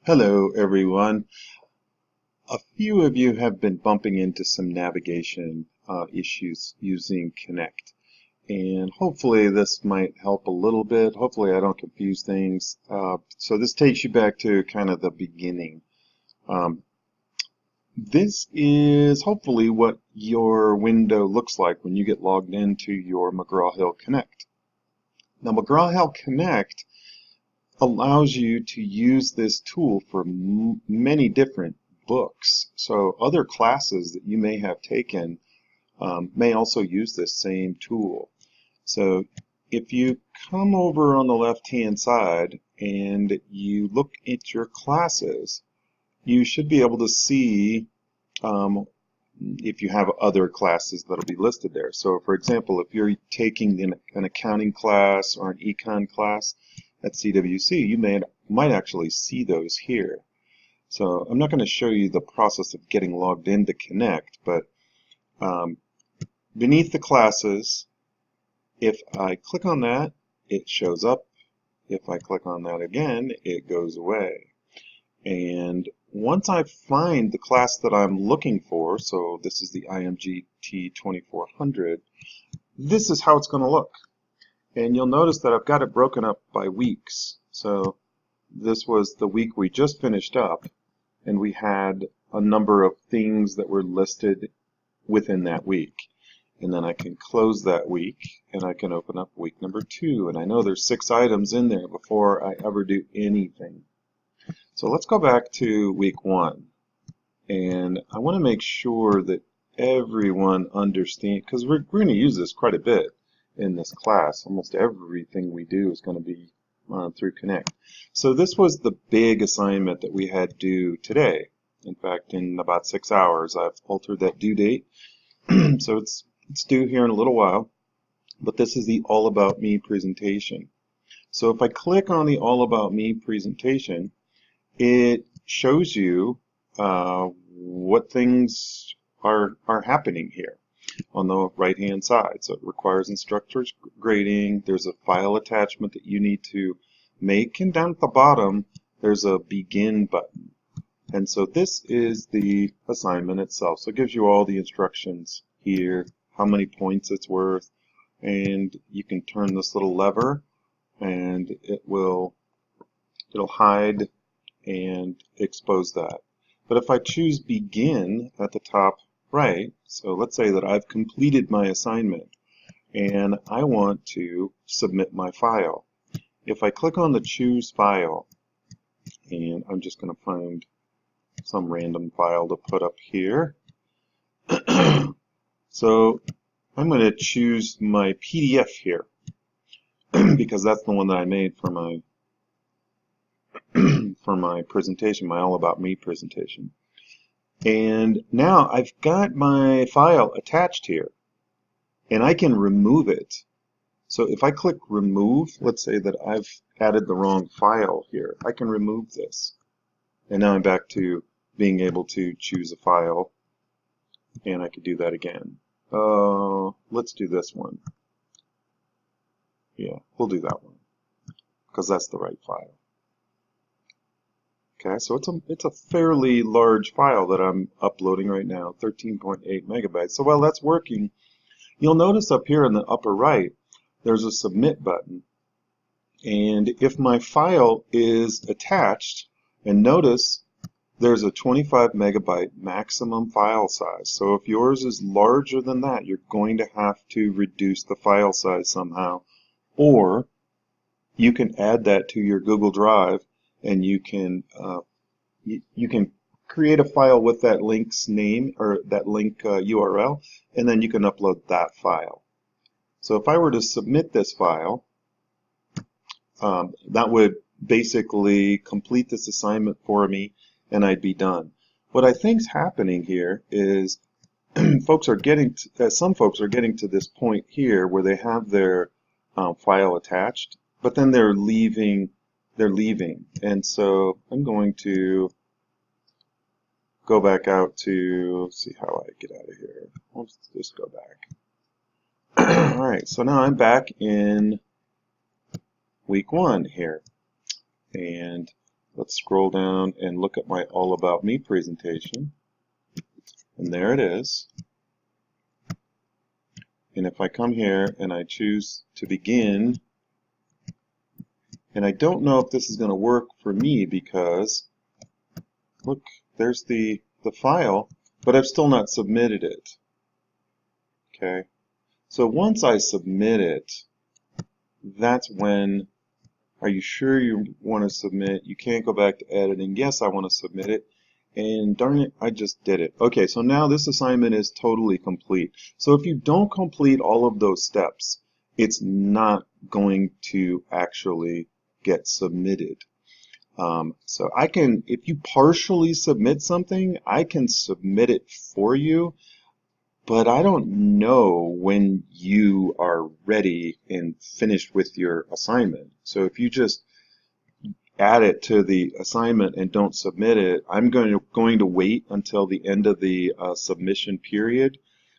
Hello, everyone. A few of you have been bumping into some navigation issues using Connect, and hopefully this might help a little bit. Hopefully I don't confuse things. So this takes you back to kind of the beginning. Um, this is hopefully what your window looks like when you get logged into your McGraw Hill Connect. Now, McGraw Hill Connect allows you to use this tool for many different books. So other classes that you may have taken may also use this same tool. So if you come over on the left-hand side and you look at your classes, you should be able to see if you have other classes that'll be listed there. So for example, if you're taking an accounting class or an econ class at CWC, you might actually see those here. So I'm not going to show you the process of getting logged into Connect, but beneath the classes, if I click on that, it shows up. If I click on that again, it goes away. And once I find the class that I'm looking for, so this is the IMGT 2400, this is how it's going to look. And you'll notice that I've got it broken up by weeks. So this was the week we just finished up, and we had a number of things that were listed within that week. And then I can close that week, and I can open up week number 2. And I know there's 6 items in there before I ever do anything. So let's go back to week 1. And I want to make sure that everyone understands, because we're going to use this quite a bit in this class. Almost everything we do is going to be through Connect. So this was the big assignment that we had due today. In fact, in about 6 hours, I've altered that due date. So it's due here in a little while. But this is the All About Me presentation. So if I click on the All About Me presentation, it shows you what things are happening here on the right-hand side. So it requires instructor's grading. There's a file attachment that you need to make, and down at the bottom there's a begin button. And so this is the assignment itself. So it gives you all the instructions here, how many points it's worth, and you can turn this little lever and it'll hide and expose that. But if I choose begin at the top right, so let's say that I've completed my assignment and I want to submit my file. If I click on the choose file, and I'm just going to find some random file to put up here. So I'm going to choose my PDF here because that's the one that I made for my presentation, my All About Me presentation. And now I've got my file attached here, and I can remove it. So if I click remove, let's say that I've added the wrong file here, I can remove this. And now I'm back to being able to choose a file, and I could do that again. Let's do this one. Yeah, we'll do that one because that's the right file. Okay, so it's a fairly large file that I'm uploading right now, 13.8 megabytes. So while that's working, you'll notice up here in the upper right, there's a submit button. And if my file is attached, and notice there's a 25 megabyte maximum file size. So if yours is larger than that, you're going to have to reduce the file size somehow. Or you can add that to your Google Drive, and you can create a file with that link's name or that link URL, and then you can upload that file. So if I were to submit this file, that would basically complete this assignment for me, and I'd be done. What I think's happening here is some folks are getting to this point here where they have their file attached, but then they're leaving. And so I'm going to go back out to see how I get out of here. Let's just go back. All right, so now I'm back in week 1 here. And Let's scroll down and look at my All About Me presentation. And there it is. And if I come here and I choose to begin, and I don't know if this is going to work for me because, look, there's the file, but I've still not submitted it. Okay, so once I submit it, that's when, are you sure you want to submit? You can't go back to editing. Yes, I want to submit it. And darn it, I just did it. Okay, so now this assignment is totally complete. So if you don't complete all of those steps, it's not going to actually get submitted. So I can, if you partially submit something, I can submit it for you, but I don't know when you are ready and finished with your assignment. So if you just add it to the assignment and don't submit it, I'm going to wait until the end of the submission period.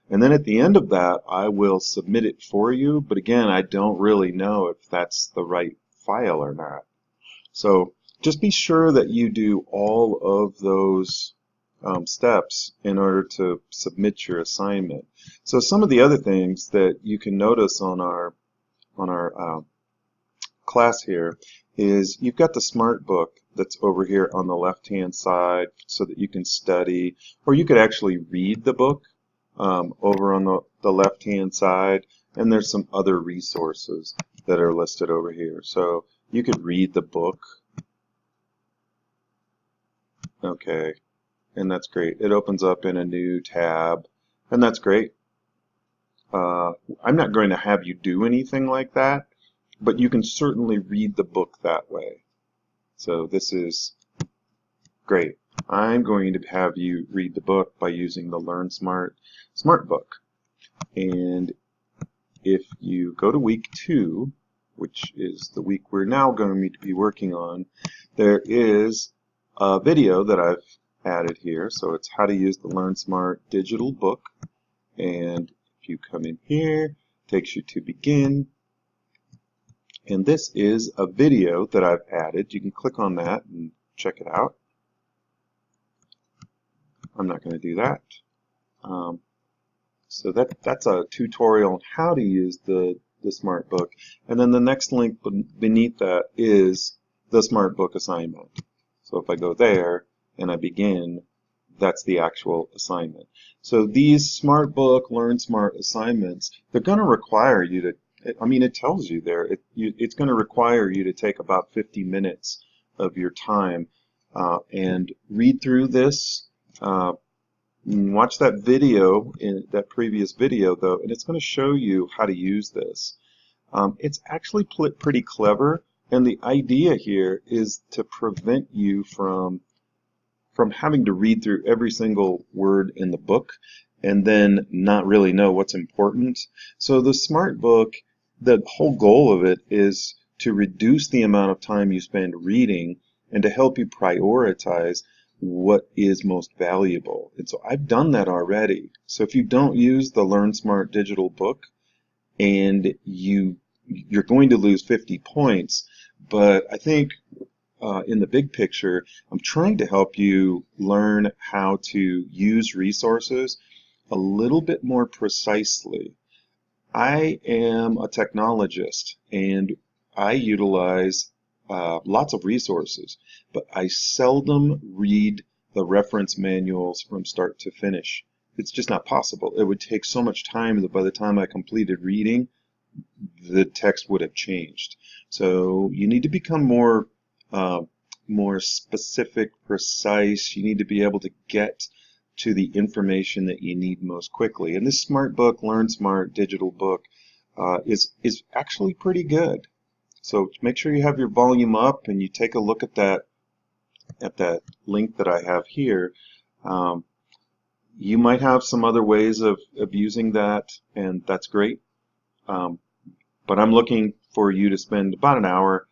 And then at the end of that, I will submit it for you. But again, I don't really know if that's the right file or not. So just be sure that you do all of those steps in order to submit your assignment. So some of the other things that you can notice on our class here is you've got the Smart Book that's over here on the left-hand side so that you can study, or you could actually read the book over on the left-hand side, and there's some other resources that are listed over here. So you could read the book. Okay, and that's great. It opens up in a new tab, and that's great. I'm not going to have you do anything like that, but you can certainly read the book that way. So this is great. I'm going to have you read the book by using the Learn Smart Book. And if you go to week 2, which is the week we're now going to be working on, there is a video that I've added here. So it's how to use the Learn Smart digital book. And if you come in here, it takes you to begin. And this is a video that I've added. You can click on that and check it out. I'm not going to do that. So that's a tutorial on how to use the Smart Book. And then the next link beneath that is the Smart Book assignment. So if I go there and I begin, that's the actual assignment. So these Smart Book, Learn Smart assignments, they're going to require you to, I mean, it tells you there, it's going to require you to take about 50 minutes of your time and read through this. Watch that video, that previous video though, and it's going to show you how to use this. It's actually pretty clever, and the idea here is to prevent you from having to read through every single word in the book and then not really know what's important. So the Smart Book, the whole goal of it is to reduce the amount of time you spend reading and to help you prioritize what is most valuable. And so I've done that already. So if you don't use the Learn Smart digital book, and you're going to lose 50 points, but I think in the big picture, I'm trying to help you learn how to use resources a little bit more precisely. I am a technologist, and I utilize lots of resources, but I seldom read the reference manuals from start to finish. It's just not possible. It would take so much time that by the time I completed reading, the text would have changed. So you need to become more specific, precise. You need to be able to get to the information that you need most quickly. And this Smart Book, Learn Smart digital book is actually pretty good. So make sure you have your volume up and you take a look at that link that I have here. You might have some other ways of using that, and that's great. But I'm looking for you to spend about an hour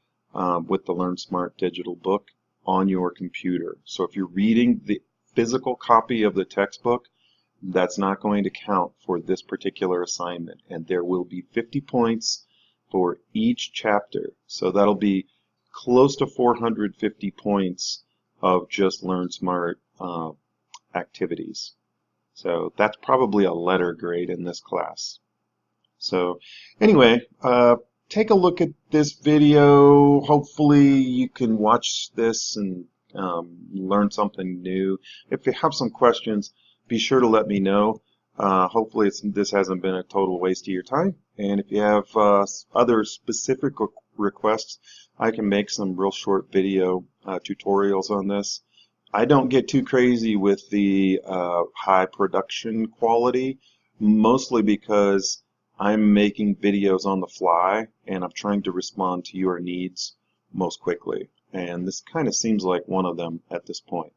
with the Learn Smart digital book on your computer. So if you're reading the physical copy of the textbook, that's not going to count for this particular assignment, and there will be 50 points for each chapter. So that'll be close to 450 points of just Learn Smart activities. So that's probably a letter grade in this class. So anyway, take a look at this video. Hopefully you can watch this and learn something new. If you have some questions, be sure to let me know. Hopefully this hasn't been a total waste of your time. And if you have other specific requests, I can make some real short video tutorials on this. I don't get too crazy with the high production quality, mostly because I'm making videos on the fly and I'm trying to respond to your needs most quickly. And this kind of seems like one of them at this point.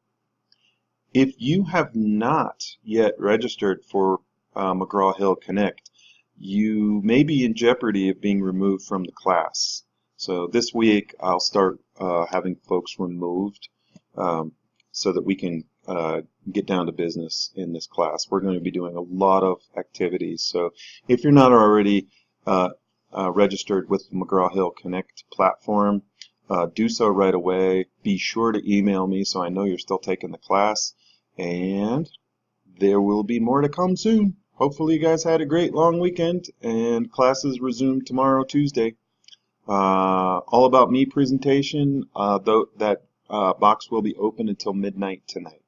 If you have not yet registered for McGraw Hill Connect, you may be in jeopardy of being removed from the class. So this week I'll start having folks removed so that we can get down to business in this class. We're going to be doing a lot of activities. So if you're not already registered with the McGraw Hill Connect platform, do so right away. Be sure to email me so I know you're still taking the class. And there will be more to come soon. Hopefully you guys had a great long weekend and classes resume tomorrow, Tuesday. All About Me presentation, though that box will be open until midnight tonight.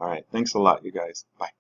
All right, thanks a lot, you guys. Bye.